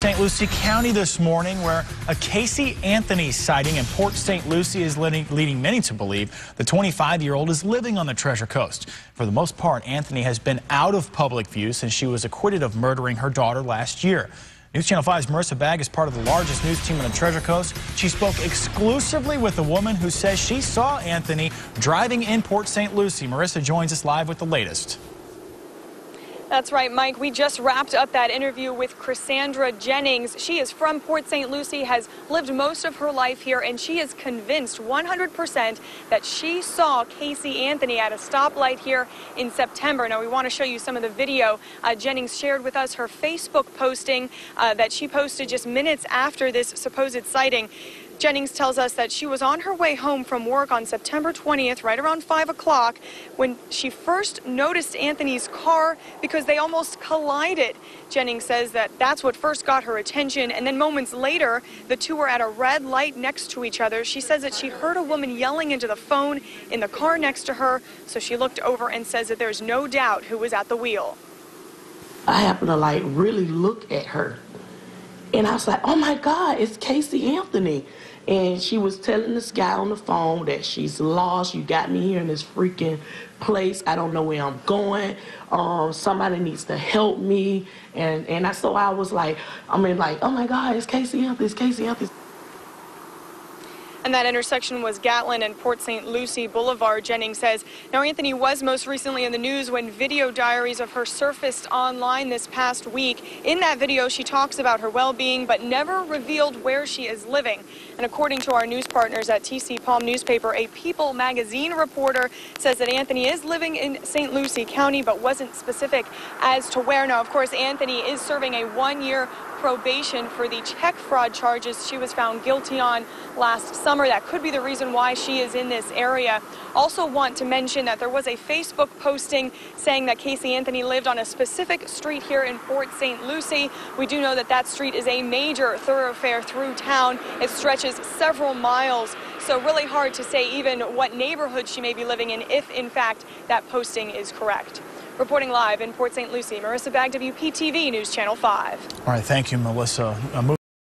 St. Lucie County this morning, where a Casey Anthony sighting in Port St. Lucie is leading many to believe the 25-year-old is living on the Treasure Coast. For the most part, Anthony has been out of public view since she was acquitted of murdering her daughter last year. News Channel 5's Marissa Bagg is part of the largest news team on the Treasure Coast. She spoke exclusively with a woman who says she saw Anthony driving in Port St. Lucie. Marissa joins us live with the latest. That's right, Mike. We just wrapped up that interview with Cassandra Jennings. She is from Port St. Lucie, has lived most of her life here, and she is convinced 100% that she saw Casey Anthony at a stoplight here in September. Now, we want to show you some of the video. Jennings shared with us her Facebook posting that she posted just minutes after this supposed sighting. Jennings tells us that she was on her way home from work on September 20th, right around 5 o'clock, when she first noticed Anthony's car because they almost collided. Jennings says that that's what first got her attention, and then moments later, the two were at a red light next to each other. She says that she heard a woman yelling into the phone in the car next to her, so she looked over and says that there's no doubt who was at the wheel. I happened to really look at her. And I was like, oh my God, it's Casey Anthony. And she was telling this guy on the phone that she's lost. You got me here in this freaking place. I don't know where I'm going. Somebody needs to help me. And so I was like, oh my God, it's Casey Anthony, it's Casey Anthony. And that intersection was Gatlin and Port St. Lucie Boulevard, Jennings says. Now, Anthony was most recently in the news when video diaries of her surfaced online this past week. In that video, she talks about her well-being, but never revealed where she is living. And according to our news partners at TC Palm newspaper, a People magazine reporter says that Anthony is living in St. Lucie County, but wasn't specific as to where. Now, of course, Anthony is serving a 1-year probation for the check fraud charges she was found guilty on last summer. That could be the reason why she is in this area. Also want to mention that there was a Facebook posting saying that Casey Anthony lived on a specific street here in Port St. Lucie. We do know that that street is a major thoroughfare through town. It stretches several miles, so really hard to say even what neighborhood she may be living in if, in fact, that posting is correct. Reporting live in Port St. Lucie, Marissa Bagg, WPTV News Channel 5. All right, thank you, Melissa.